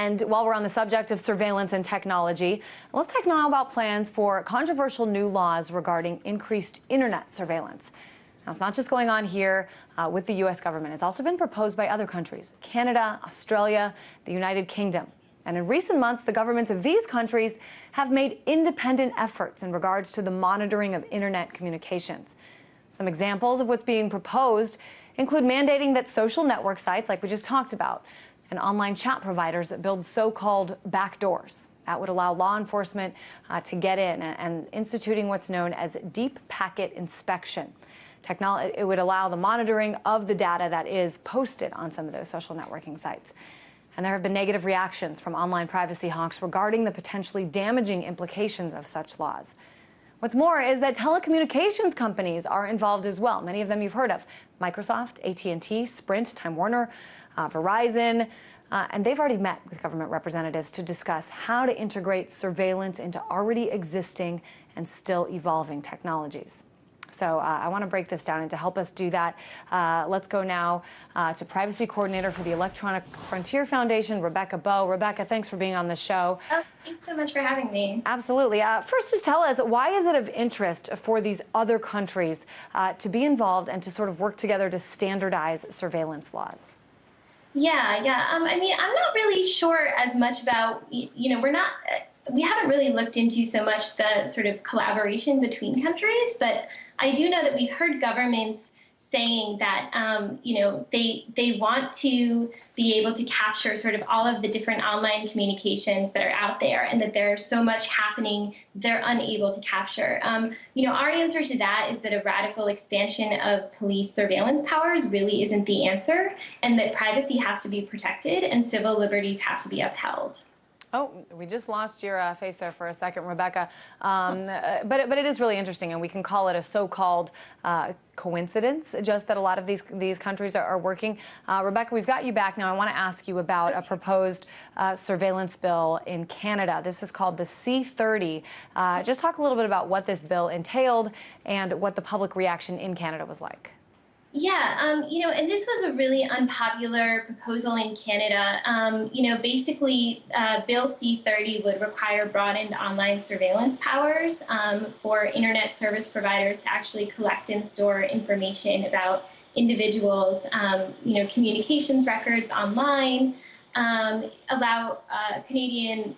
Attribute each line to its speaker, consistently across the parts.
Speaker 1: And while we're on the subject of surveillance and technology, let's talk now about plans for controversial new laws regarding increased internet surveillance. Now, it's not just going on here with the U.S. government. It's also been proposed by other countries, Canada, Australia, the United Kingdom. And in recent months, the governments of these countries have made independent efforts in regards to the monitoring of internet communications. Some examples of what's being proposed include mandating that social network sites, like we just talked about, and online chat providers that build so-called backdoors. That would allow law enforcement to get in, and instituting what's known as deep packet inspection. It would allow the monitoring of the data that is posted on some of those social networking sites. And there have been negative reactions from online privacy hawks regarding the potentially damaging implications of such laws. What's more is that telecommunications companies are involved as well. Many of them you've heard of: Microsoft, AT&T, Sprint, Time Warner, Verizon, and they've already met with government representatives to discuss how to integrate surveillance into already existing and still evolving technologies. So I want to break this down, and to help us do that, let's go now to Privacy Coordinator for the Electronic Frontier Foundation, Rebecca Bowe. Rebecca, thanks for being on the show.
Speaker 2: Oh, thanks so much for having me.
Speaker 1: Absolutely. First, just tell us, why is it of interest for these other countries to be involved and to sort of work together to standardize surveillance laws?
Speaker 2: Yeah. I mean, I'm not really sure as much about, we haven't really looked into so much the sort of collaboration between countries, but I do know that we've heard governments saying that, they want to be able to capture sort of all of the different online communications that are out there, and that there's so much happening they're unable to capture. Our answer to that is that a radical expansion of police surveillance powers really isn't the answer, and that privacy has to be protected and civil liberties have to be upheld.
Speaker 1: Oh, we just lost your face there for a second, Rebecca. But it is really interesting, and we can call it a so-called coincidence, just that a lot of these countries are working. Rebecca, we've got you back now. I want to ask you about a proposed surveillance bill in Canada. This is called the C-30. Just talk a little bit about what this bill entailed and what the public reaction in Canada was like.
Speaker 2: Yeah, and this was a really unpopular proposal in Canada. Basically, Bill C-30 would require broadened online surveillance powers for internet service providers to actually collect and store information about individuals, communications records online, allow Canadian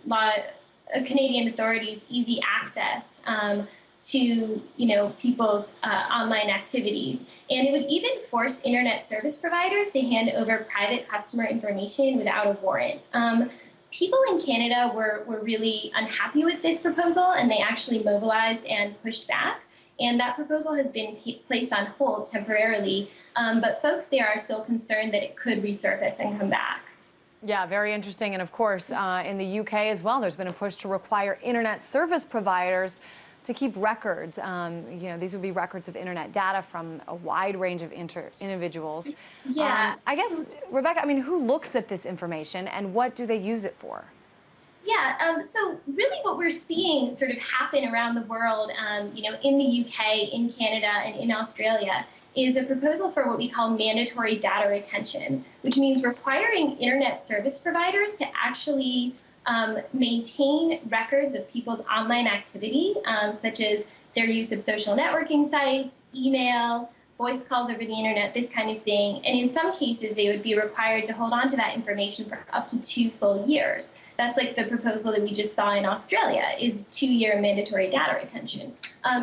Speaker 2: authorities easy access to people's online activities. And it would even force internet service providers to hand over private customer information without a warrant. People in Canada were really unhappy with this proposal, and they actually mobilized and pushed back. And that proposal has been placed on hold temporarily, but folks there are still concerned that it could resurface and come back.
Speaker 1: Yeah, very interesting. And of course, in the UK as well, there's been a push to require internet service providers to keep records. These would be records of internet data from a wide range of individuals.
Speaker 2: Yeah.
Speaker 1: I guess, Rebecca, who looks at this information and what do they use it for?
Speaker 2: Yeah, so really what we're seeing sort of happen around the world, in the UK, in Canada, and in Australia, is a proposal for what we call mandatory data retention, which means requiring internet service providers to actually maintain records of people's online activity, such as their use of social networking sites, email, voice calls over the internet, this kind of thing. And in some cases, they would be required to hold on to that information for up to 2 full years. That's like the proposal that we just saw in Australia, is 2-year mandatory data retention.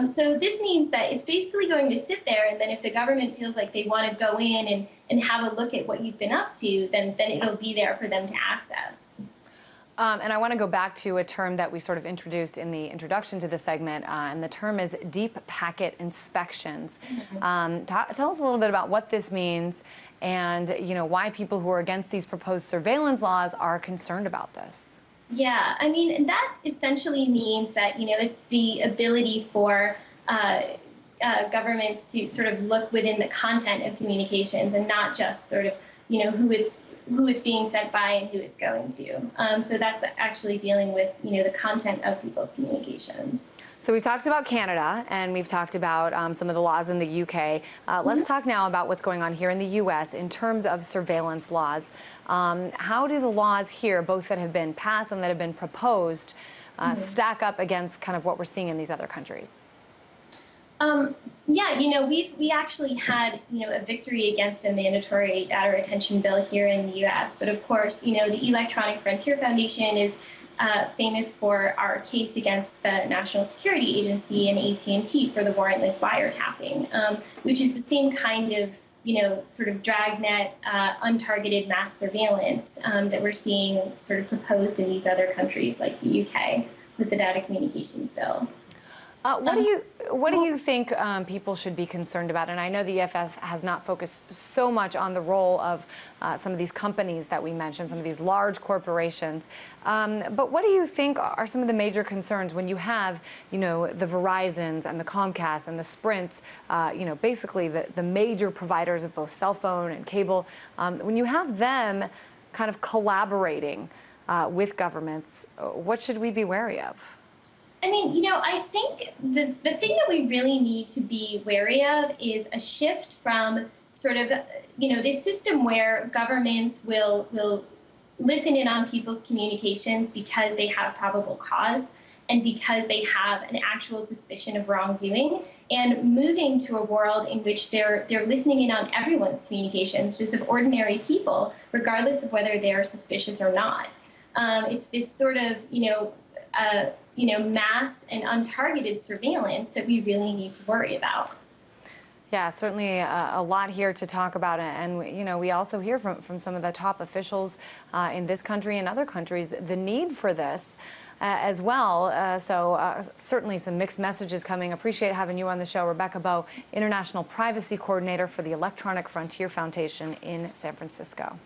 Speaker 2: So this means that it's basically going to sit there, and then if the government feels like they want to go in and have a look at what you've been up to, then it'll be there for them to access.
Speaker 1: And I want to go back to a term that we sort of introduced in the introduction to the segment, and the term is deep packet inspections.
Speaker 2: Mm-hmm.
Speaker 1: Tell us a little bit about what this means, and why people who are against these proposed surveillance laws are concerned about this.
Speaker 2: Yeah, that essentially means that it's the ability for governments to sort of look within the content of communications and not just sort of who it's being sent by and who it's going to. So that's actually dealing with the content of people's communications.
Speaker 1: So we talked about Canada and we've talked about some of the laws in the UK. Let's talk now about what's going on here in the US in terms of surveillance laws. How do the laws here, both that have been passed and that have been proposed, stack up against kind of what we're seeing in these other countries?
Speaker 2: Yeah, we actually had, a victory against a mandatory data retention bill here in the U.S. But of course, the Electronic Frontier Foundation is famous for our case against the National Security Agency and AT&T for the warrantless wiretapping, which is the same kind of, sort of dragnet, untargeted mass surveillance that we're seeing sort of proposed in these other countries like the UK with the data communications bill.
Speaker 1: What do you think people should be concerned about? And I know the EFF has not focused so much on the role of some of these companies that we mentioned, some of these large corporations. But what do you think are some of the major concerns when you have, the Verizons and the Comcasts and the Sprints, basically the major providers of both cell phone and cable, when you have them kind of collaborating with governments, what should we be wary of?
Speaker 2: I mean, I think the thing that we really need to be wary of is a shift from sort of, this system where governments will listen in on people's communications because they have probable cause and because they have an actual suspicion of wrongdoing, and moving to a world in which they're listening in on everyone's communications, just of ordinary people, regardless of whether they're suspicious or not. It's this sort of, mass and untargeted surveillance that we really need to worry about.
Speaker 1: Yeah, certainly a lot here to talk about. And, we also hear from some of the top officials in this country and other countries the need for this as well. So certainly some mixed messages coming. Appreciate having you on the show. Rebecca Bow, International Privacy Coordinator for the Electronic Frontier Foundation in San Francisco.